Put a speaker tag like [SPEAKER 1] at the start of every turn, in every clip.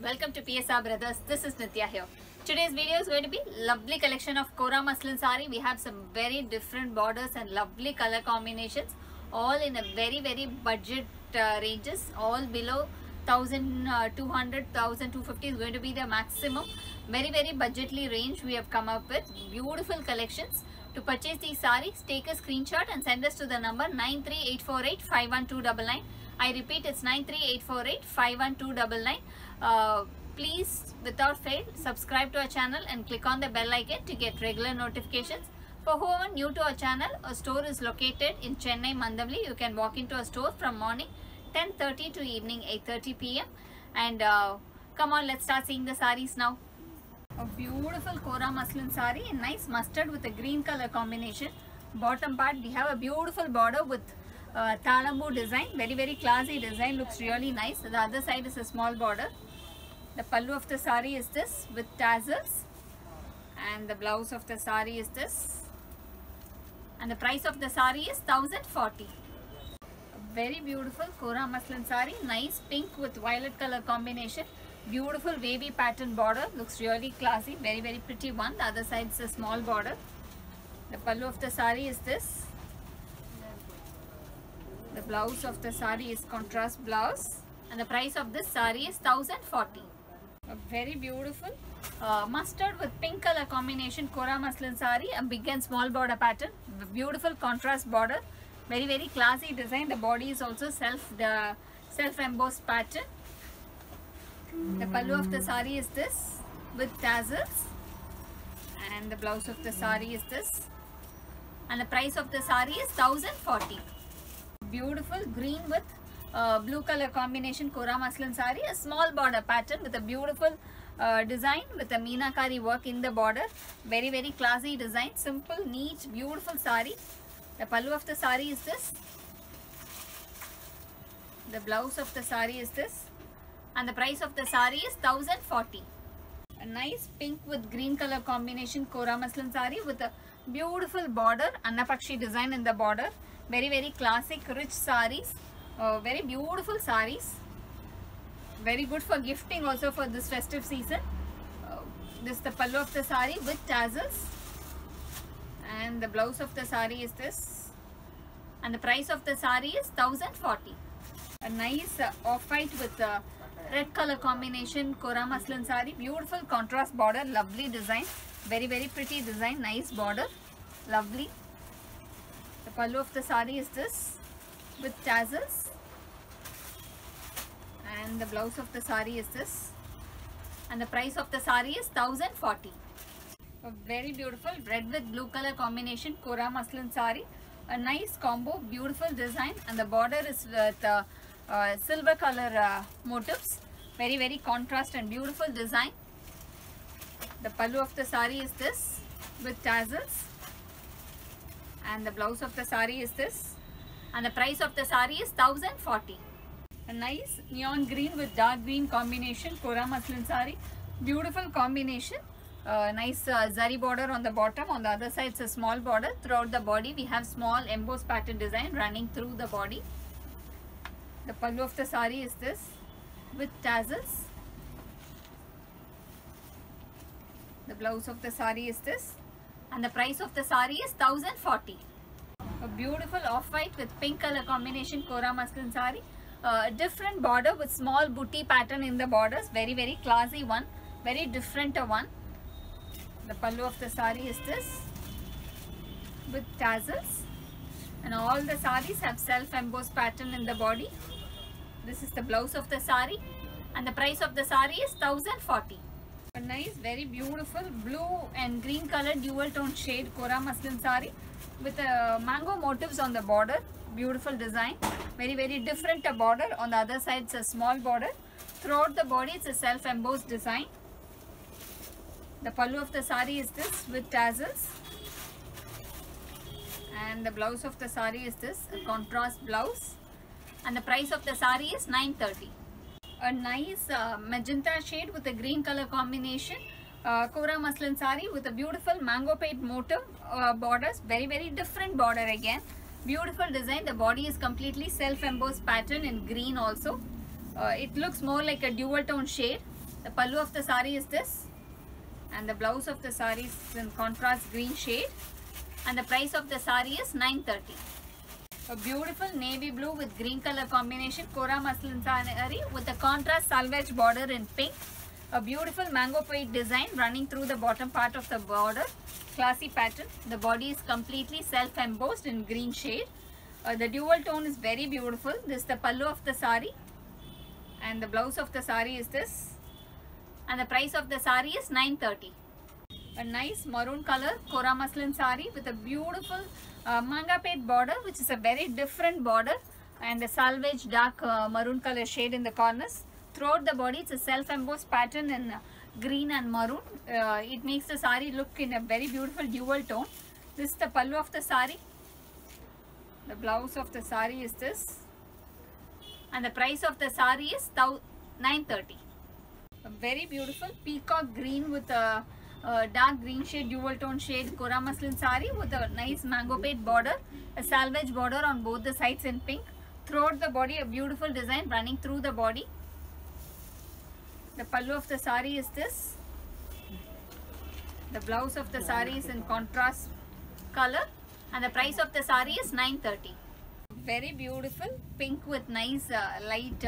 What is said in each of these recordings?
[SPEAKER 1] Welcome to PSR Brothers. This is Nitya here. Today's video is going to be lovely collection of Kora muslin sari. We have some very different borders and lovely color combinations, all in a very budget ranges, all below 1200, 1250 is going to be the maximum. Very budgetly range we have come up with. Beautiful collections. To purchase these saris, take a screenshot and send us to the number 938485129. I repeat, it's 938485129. Please, without fail, subscribe to our channel and click on the bell icon to get regular notifications. For whoever new to our channel, our store is located in Chennai, Mandavli. You can walk into our store from morning 10:30 to evening 8:30 p.m. And come on, let's start seeing the saris now. A beautiful Kora muslin sari in nice mustard with a green color combination. Bottom part, we have a beautiful border with Talambu design. Very classy design, looks really nice. The other side is a small border. The pallu of the sari is this with tassels, and the blouse of the sari is this, and the price of the sari is 1040. Very beautiful Kora muslin sari, nice pink with violet color combination. Beautiful wavy pattern border, looks really classy. Very pretty one. The other side is a small border. The pallu of the sari is this. The blouse of the sari is contrast blouse, and the price of this sari is 1040. A very beautiful mustard with pink color combination Kora muslin sari, a big and small border pattern. Beautiful contrast border. Very classy design. The body is also self embossed pattern. The pallu of the sari is this with tassels, and the blouse of the sari is this, and the price of the sari is 1040. Beautiful green with blue color combination Kora muslin sari, a small border pattern with a beautiful design with a meenakari work in the border. Very classy design, simple, neat, beautiful sari. The pallu of the sari is this. The blouse of the sari is this, and the price of the sari is 1040. A nice pink with green color combination Kora muslin sari with a beautiful border, Annapakshi design in the border. Very classic, rich saris. Very beautiful saris. Very good for gifting also for this festive season. This is the pallu of the sari with tassels, and the blouse of the sari is this, and the price of the sari is 1040. A nice off-white with red color combination Kora muslin sari. Beautiful contrast border, lovely design. Very pretty design, nice border, lovely. The pallu of the sari is this with tassels, and the blouse of the sari is this, and the price of the sari is 1040. A very beautiful red with blue color combination Kora muslin sari. A nice combo, beautiful design, and the border is with silver color motifs. Very contrast and beautiful design. The pallu of the sari is this with tassels, and the blouse of the sari is this, and the price of the sari is 1040. A nice neon green with dark green combination Kora muslin sari. Beautiful combination. Nice zari border on the bottom. On the other side it's a small border. Throughout the body we have small embossed pattern design running through the body. The pallu of the sari is this with tassels. The blouse of the sari is this, and the price of the sari is 1040. A beautiful off-white with pink color combination Kora muslin sari. Different border with small booty pattern in the borders. Very classy one. Very different one. The pallu of the sari is this with tassels, and all the saris have self-embossed pattern in the body. This is the blouse of the sari, and the price of the sari is 1040. A nice, very beautiful blue and green color dual tone shade Kora muslin sari with mango motifs on the border. Beautiful design. Very different border. On the other side it's a small border. Throughout the body it's a self-embossed design. The pallu of the sari is this with tassels, and the blouse of the sari is this, a contrast blouse, and the price of the sari is 930. A nice magenta shade with a green color combination Kora muslin sari with a beautiful mango paint motif borders. Very different border again. Beautiful design. The body is completely self-embossed pattern in green also. It looks more like a dual tone shade. The pallu of the saree is this, and the blouse of the saree is in contrast green shade, and the price of the saree is 930. A beautiful navy blue with green color combination Kora muslin saree with a contrast salvage border in pink. A beautiful mango paid design running through the bottom part of the border. Classy pattern. The body is completely self embossed in green shade. The dual tone is very beautiful. This is the pallu of the saree, and the blouse of the saree is this, and the price of the saree is 930. A nice maroon color Kora muslin saree with a beautiful manga paid border, which is a very different border, and a salvage dark maroon color shade in the corners. Throughout the body, it's a self embossed pattern in green and maroon. It makes the saree look in a very beautiful dual tone. This is the pallu of the saree. The blouse of the saree is this, and the price of the saree is 930. A very beautiful peacock green with a dark green shade, dual tone shade Kora muslin saree with a nice mango paid border, a salvage border on both the sides in pink. Throughout the body, a beautiful design running through the body. The pallu of the saree is this. The blouse of the saree is in contrast color, and the price of the saree is 930. Very beautiful pink with nice light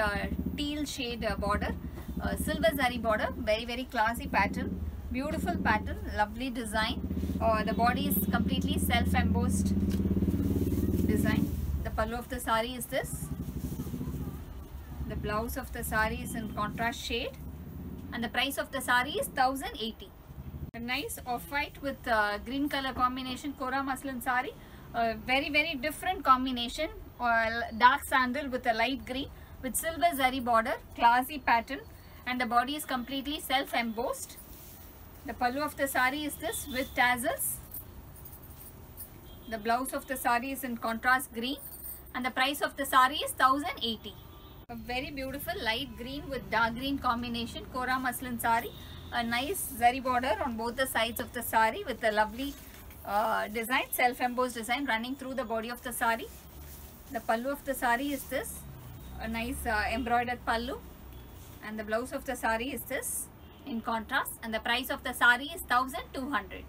[SPEAKER 1] teal shade border, silver zari border, very classy pattern, beautiful pattern, lovely design. The body is completely self embossed design. The pallu of the saree is this. The blouse of the saree is in contrast shade, and the price of the saree is 1080. A nice off-white with green color combination Kora muslin saree. Very different combination. Dark sandal with a light green with silver zari border, classy pattern, and the body is completely self embossed. The pallu of the saree is this with tassels. The blouse of the saree is in contrast green, and the price of the saree is 1080. A very beautiful light green with dark green combination Kora muslin saree. A nice zari border on both the sides of the saree with a lovely design, self embossed design running through the body of the saree. The pallu of the saree is this, a nice embroidered pallu, and the blouse of the saree is this in contrast, and the price of the saree is 1200.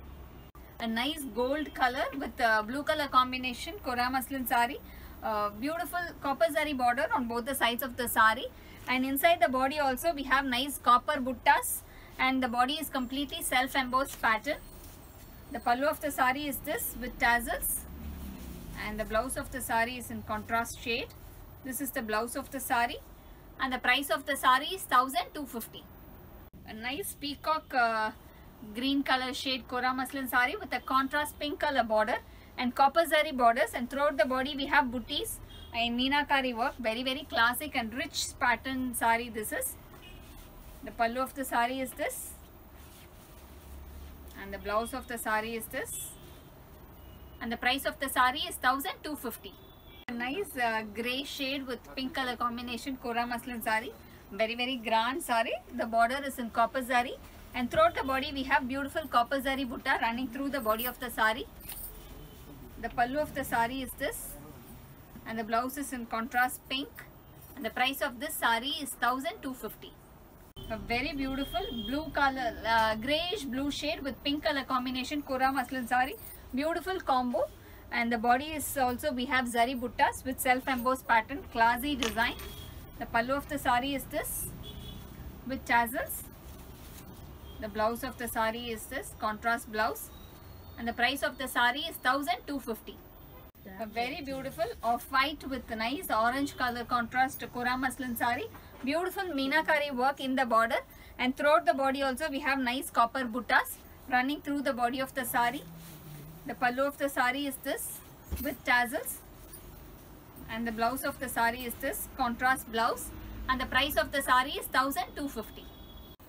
[SPEAKER 1] A nice gold color with blue color combination Kora muslin saree. Beautiful copper zari border on both the sides of the saree, and inside the body also we have nice copper buttas, and the body is completely self embossed pattern. The pallu of the saree is this with tassels, and the blouse of the saree is in contrast shade. This is the blouse of the saree, and the price of the saree is 1250. A nice peacock green color shade Kora muslin saree with a contrast pink color border and copper zari borders, and throughout the body we have booties in meenakari work. Very classic and rich pattern saree this is. The pallu of the saree is this, and the blouse of the saree is this, and the price of the saree is 1250. A nice grey shade with pink color combination Kora muslin saree. Very grand saree. The border is in copper zari, and throughout the body we have beautiful copper zari butta running through the body of the saree. The pallu of the saree is this, and the blouse is in contrast pink, and the price of this saree is 1250. A very beautiful blue color, greyish blue shade with pink color combination Kora muslin saree. Beautiful combo, and the body is also we have zari buttas with self embossed pattern, classy design. The pallu of the saree is this with tassels. The blouse of the saree is this contrast blouse, and the price of the saree is 1250. A very beautiful off-white with nice orange color contrast Kora muslin saree. Beautiful meenakari work in the border, and throughout the body also we have nice copper buttas running through the body of the saree. The pallu of the saree is this with tassels, and the blouse of the saree is this contrast blouse, and the price of the saree is 1250.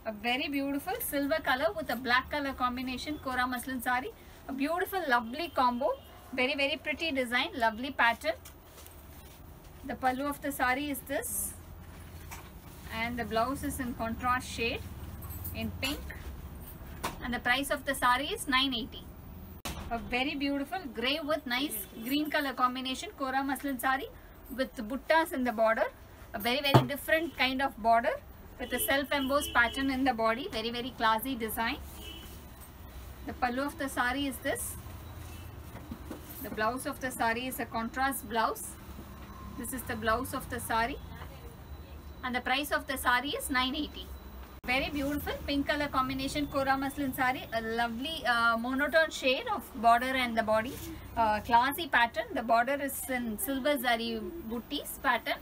[SPEAKER 1] A very beautiful silver color with a black color combination Kora muslin saree. A beautiful lovely combo, very pretty design, lovely pattern. The pallu of the saree is this, and the blouse is in contrast shade in pink, and the price of the saree is 980. A very beautiful grey with nice green color combination Kora muslin saree with buttas in the border. A very different kind of border, with a self-embossed pattern in the body. Very, very classy design. The pallu of the sari is this. The blouse of the sari is a contrast blouse. This is the blouse of the sari. And the price of the sari is 980. Very beautiful pink color combination Kora muslin sari. A lovely monotone shade of border and the body. Classy pattern. The border is in silver zari booties pattern.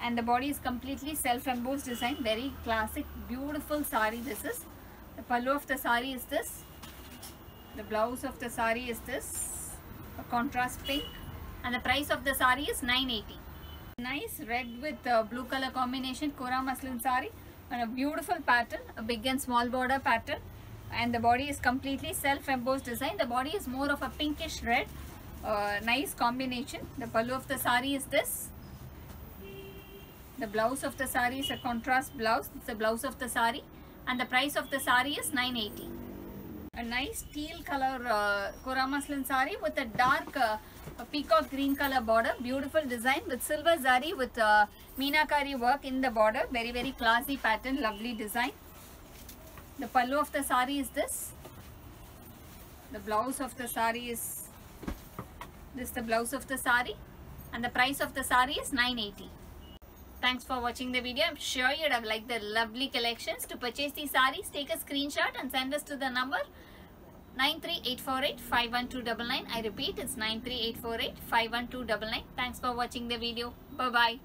[SPEAKER 1] And the body is completely self-embossed design. Very classic, beautiful sari this is. The pallu of the sari is this. The blouse of the sari is this. A contrast pink. And the price of the sari is 980. Nice red with blue color combination Kora muslin sari. And a beautiful pattern, a big and small border pattern, and the body is completely self-embossed design. The body is more of a pinkish red. Nice combination. The pallu of the sari is this. The blouse of the sari is a contrast blouse. It's the blouse of the sari, and the price of the sari is 980. A nice teal color Kora muslin sari with a dark peacock green color border. Beautiful design with silver zari with meenakari work in the border. Very, very classy pattern, lovely design. The pallu of the sari is this. The blouse of the sari is this. The blouse of the sari, and the price of the sari is 980. Thanks for watching the video. I'm sure you'd have liked the lovely collections. To purchase these saris, take a screenshot and send us to the number 93848-51299. I repeat, it's 93848-51299. Thanks for watching the video. Bye-bye.